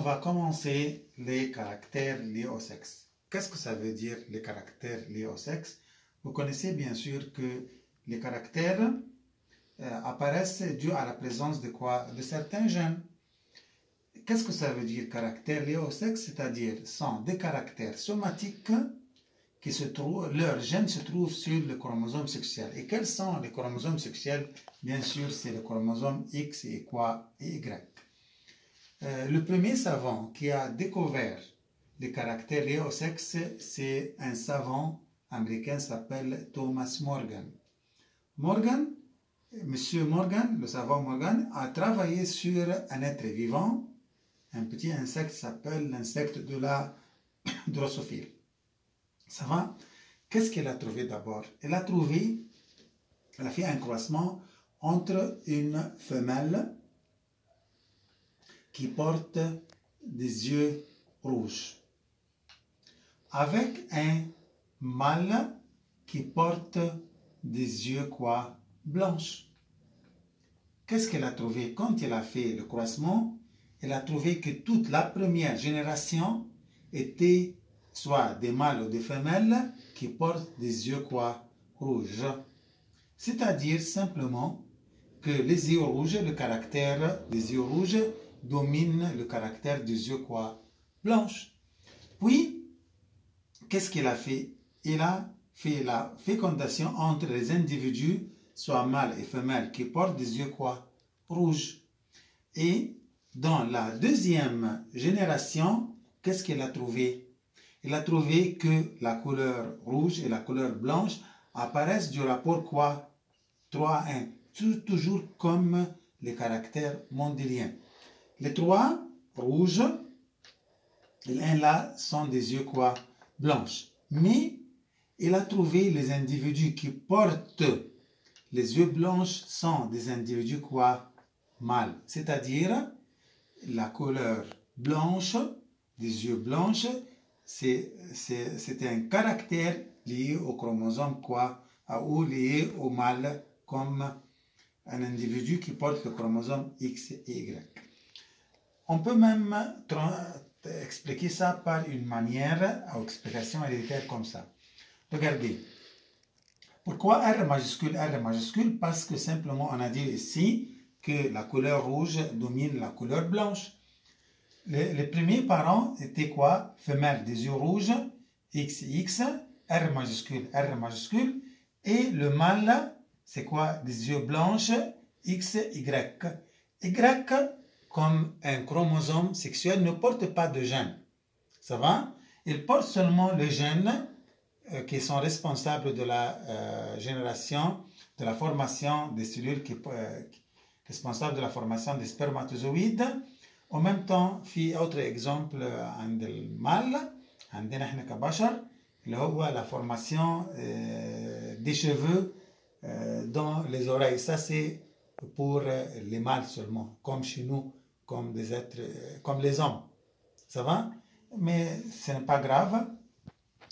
va commencer les caractères liés au sexe. Qu'est-ce que ça veut dire, les caractères liés au sexe? Vous connaissez bien sûr que les caractères apparaissent dû à la présence de quoi? De certains gènes. Qu'est-ce que ça veut dire, caractères liés au sexe? C'est-à-dire, sont des caractères somatiques qui se trouvent, leurs gènes se trouvent sur le chromosome sexuel. Et quels sont les chromosomes sexuels? Bien sûr, c'est le chromosome X et quoi? Et Y. Le premier savant qui a découvert les caractères liés au sexe, c'est un savant américain qui s'appelle Thomas Morgan. Monsieur Morgan, le savant Morgan, a travaillé sur un être vivant, un petit insecte qui s'appelle l'insecte de la drosophile. Ça va? Qu'est-ce qu'elle a trouvé d'abord? Elle a fait un croisement entre une femelle qui porte des yeux rouges avec un mâle qui porte des yeux quoi? Blanches. Qu'est-ce qu'elle a trouvé? Quand elle a fait le croisement, elle a trouvé que toute la première génération était soit des mâles ou des femelles qui portent des yeux quoi? Rouges. C'est-à-dire simplement que les yeux rouges, le caractère des yeux rouges domine le caractère des yeux quoi? Blanches. Puis, qu'est-ce qu'il a fait? Il a fait la fécondation entre les individus, soit mâles et femelles, qui portent des yeux quoi? Rouges. Et dans la deuxième génération, qu'est-ce qu'il a trouvé? Il a trouvé que la couleur rouge et la couleur blanche apparaissent du rapport quoi? 3 à 1. Toujours comme les caractères mendéliens. Les 3 rouges et l'un là sont des yeux quoi? Blanches. Mais il a trouvé les individus qui portent les yeux blanches sont des individus quoi? Mâles. C'est-à-dire la couleur blanche des yeux blanches, c'est un caractère lié au chromosome quoi? Ou lié au mâle comme un individu qui porte le chromosome X et Y. On peut même expliquer ça par une manière à explication héréditaire comme ça. Regardez. Pourquoi R majuscule? R majuscule parce que simplement on a dit ici que la couleur rouge domine la couleur blanche. Les premiers parents étaient quoi? Femelles des yeux rouges, XX, R majuscule, et le mâle, c'est quoi? Des yeux blanches, XY. Y, comme un chromosome sexuel, ne porte pas de gènes. Ça va? Il porte seulement les gènes qui sont responsables de la génération, de la formation des cellules, responsables de la formation des spermatozoïdes. En même temps, في autre exemple عند المال عندنا احنا كبشر اللي هو la formation des cheveux dans les oreilles. Ça c'est pour les mâles seulement, comme chez nous, comme des êtres, comme les hommes. Ça va? Mais ce n'est pas grave.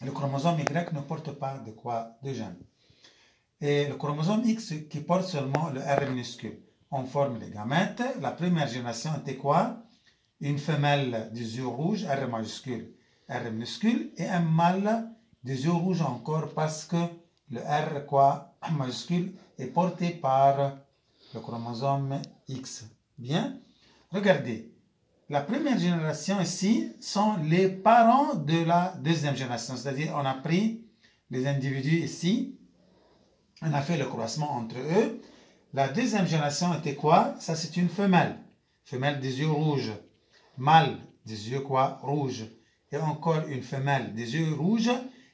Le chromosome Y ne porte pas de quoi? De gènes. Et le chromosome X qui porte seulement le R minuscule. On forme les gamètes. La première génération était quoi? Une femelle des yeux rouges, R majuscule, R minuscule, et un mâle des yeux rouges encore parce que le R quoi? Majuscule est porté par le chromosome X. Bien? Regardez. La première génération ici sont les parents de la deuxième génération. C'est-à-dire, on a pris les individus ici, on a fait le croisement entre eux. La deuxième génération était quoi? Ça, c'est une femelle. Femelle des yeux rouges. Mâle des yeux quoi? Rouges. Et encore une femelle des yeux rouges.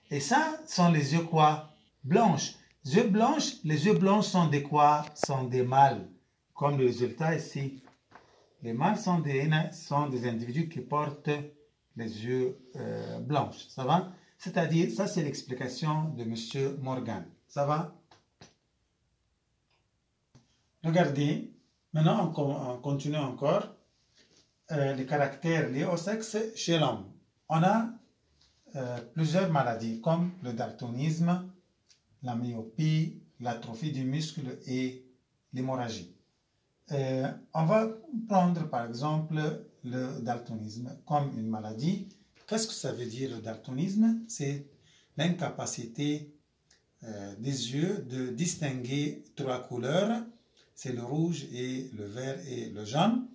Et ça sont les yeux quoi? Blanches. Yeux blanches, les yeux blancs sont des quoi? Sont des mâles. Comme le résultat ici. Les mâles sont des individus qui portent les yeux blanches. Ça va? C'est-à-dire, ça c'est l'explication de M. Morgan. Ça va? Regardez, maintenant on continue encore. Les caractères liés au sexe chez l'homme. On a plusieurs maladies comme le daltonisme, la myopie, l'atrophie du muscle et l'hémorragie. On va prendre par exemple le daltonisme comme une maladie. Qu'est-ce que ça veut dire le daltonisme? C'est l'incapacité des yeux de distinguer trois couleurs. C'est le rouge et le vert et le jaune.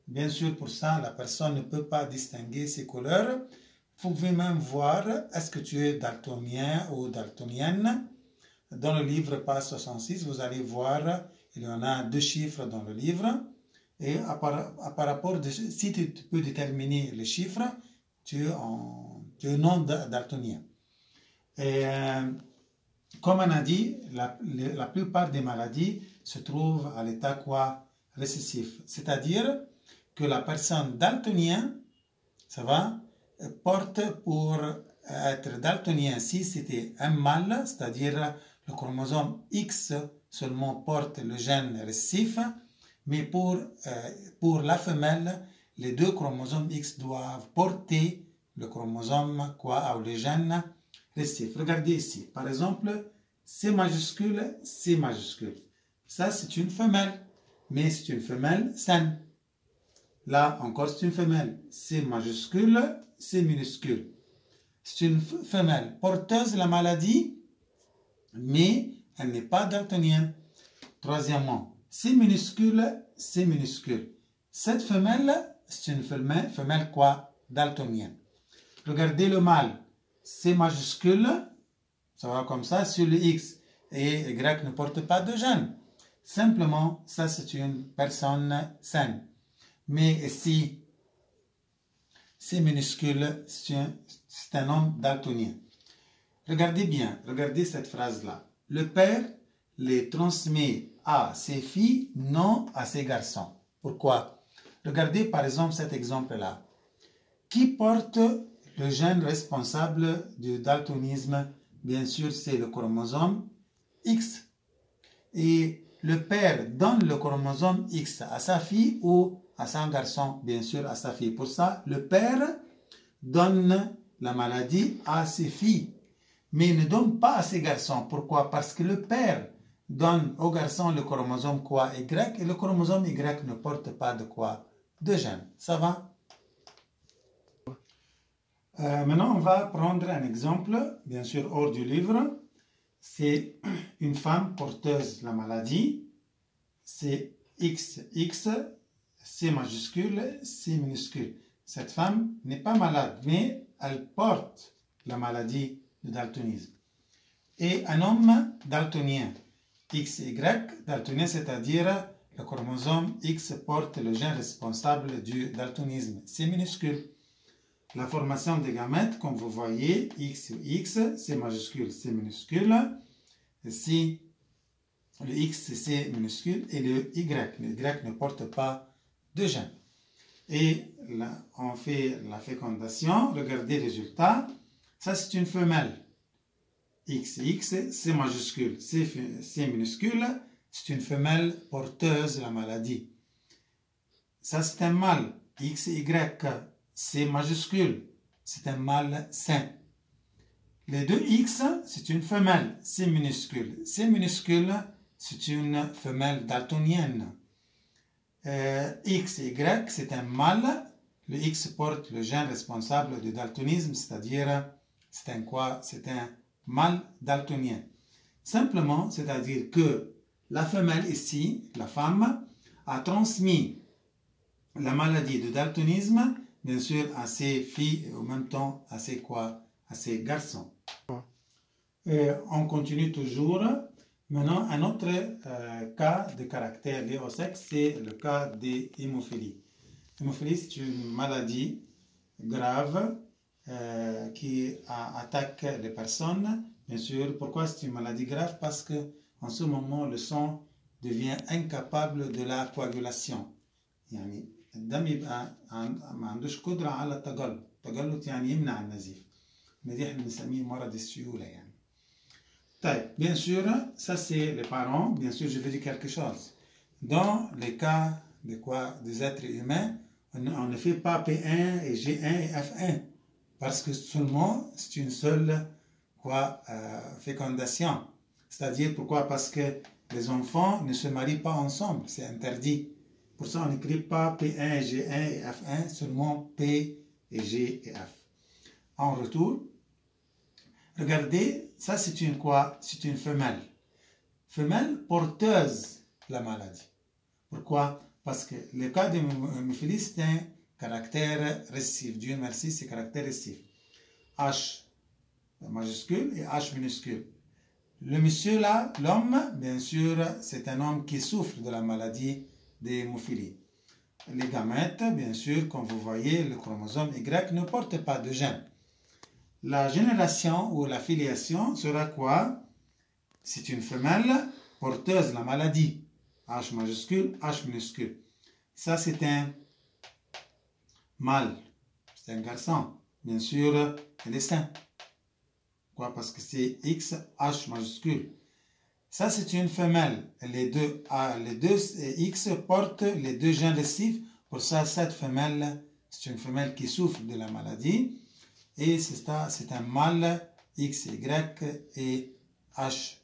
Bien sûr, pour ça, la personne ne peut pas distinguer ces couleurs. Vous pouvez même voir, est-ce que tu es daltonien ou daltonienne? Dans le livre, page 66, vous allez voir, il y en a 2 chiffres dans le livre. Et par rapport, si tu peux déterminer les chiffres, tu es non daltonien. Et comme on a dit, la plupart des maladies se trouvent à l'état quoi? Récessif. C'est-à-dire que la personne daltonienne, ça va, porte pour être daltonien si c'était un mâle, c'est-à-dire le chromosome X seulement porte le gène récessif, mais pour la femelle, les 2 chromosomes X doivent porter le chromosome quoi, ou le gène récessif. Regardez ici, par exemple, C majuscule, C majuscule. Ça, c'est une femelle, mais c'est une femelle saine. Là, encore, c'est une femelle. C majuscule, C minuscule. C'est une femelle porteuse de la maladie, mais elle n'est pas daltonienne. Troisièmement, C minuscule, C minuscule. Cette femelle, c'est une femelle quoi? Daltonienne. Regardez le mâle. C majuscule, ça va comme ça, sur le X. Et Y ne porte pas de gène. Simplement, ça c'est une personne saine. Mais si C minuscule, c'est un homme daltonien. Regardez bien, regardez cette phrase-là. Le père les transmet à ses filles, non à ses garçons. Pourquoi? Regardez par exemple cet exemple-là. Qui porte le gène responsable du daltonisme? Bien sûr, c'est le chromosome X. Et le père donne le chromosome X à sa fille ou à son garçon, bien sûr à sa fille. Pour ça, le père donne la maladie à ses filles, mais ne donne pas à ses garçons. Pourquoi? Parce que le père donne au garçon le chromosome quoi? Y, et le chromosome Y ne porte pas de quoi? De gène. Ça va? Maintenant, on va prendre un exemple, bien sûr hors du livre. C'est une femme porteuse de la maladie. C'est XX, C majuscule, C minuscule. Cette femme n'est pas malade, mais elle porte la maladie du daltonisme. Et un homme daltonien, XY, daltonien, c'est-à-dire le chromosome X porte le gène responsable du daltonisme, C minuscule. La formation des gamètes, comme vous voyez, X, C majuscule, C minuscule. Ici, le X, c'est C minuscule, et le Y. Le Y ne porte pas de gène. Et là, on fait la fécondation. Regardez le résultat. Ça, c'est une femelle. XX, C majuscule, C minuscule. C'est une femelle porteuse de la maladie. Ça, c'est un mâle. XY, C majuscule, c'est un mâle sain. Les deux X, c'est une femelle, C minuscule. C minuscule, c'est une femelle daltonienne. XY, c'est un mâle. Le X porte le gène responsable du daltonisme, c'est-à-dire, c'est un quoi? C'est un mâle daltonien. Simplement, c'est-à-dire que la femelle ici, la femme, a transmis la maladie de daltonisme, bien sûr, à ses filles et en même temps à ses quoi? À ses garçons. Et on continue toujours. Maintenant, un autre cas de caractère lié au sexe, c'est le cas de l'hémophilie. L'hémophilie, c'est une maladie grave qui attaque les personnes. Bien sûr, pourquoi c'est une maladie grave? Parce que en ce moment, le sang devient incapable de la coagulation. يعني الدم يبقى ما عندوش قدرة على التجلط. التجلط يعني يمنع النزيف. دي احنا بنسميه مرض السيولة يعني. طيب, bien sûr, ça c'est les parents. Bien sûr, je veux dire quelque chose. Dans les cas de quoi des êtres humains, on ne fait pas P1 et G1 et F1 parce que seulement c'est une seule quoi fécondation. C'est-à-dire pourquoi? Parce que les enfants ne se marient pas ensemble, c'est interdit. Pour ça, on n'écrit pas P1, G1 et F1, seulement P et G et F. En retour, regardez, ça c'est une quoi? C'est une femelle. Femelle porteuse de la maladie. Pourquoi? Parce que le cas de l'hémophilie, c'est un caractère récessif. Dieu merci, c'est caractère récessif. H majuscule et H minuscule. Le monsieur là, l'homme, bien sûr, c'est un homme qui souffre de la maladie d'hémophilie. Les gamètes, bien sûr, comme vous voyez, le chromosome Y ne porte pas de gène. La génération ou la filiation sera quoi? C'est une femelle porteuse de la maladie. H majuscule, H minuscule. Ça, c'est un mâle. C'est un garçon. Bien sûr, il est sain. Quoi? Parce que c'est X, H majuscule. Ça, c'est une femelle. Les deux X portent les deux gènes récessifs. Pour ça, cette femelle, c'est une femelle qui souffre de la maladie. Et c'est un mâle X, Y et H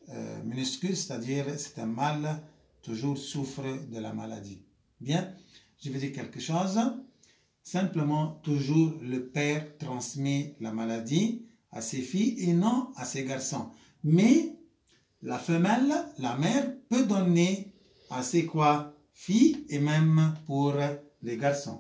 minuscule, c'est-à-dire c'est un mâle toujours souffre de la maladie. Bien, je vais dire quelque chose. Simplement, toujours le père transmet la maladie à ses filles et non à ses garçons. Mais la femelle, la mère, peut donner à ses quoi? Filles et même pour les garçons.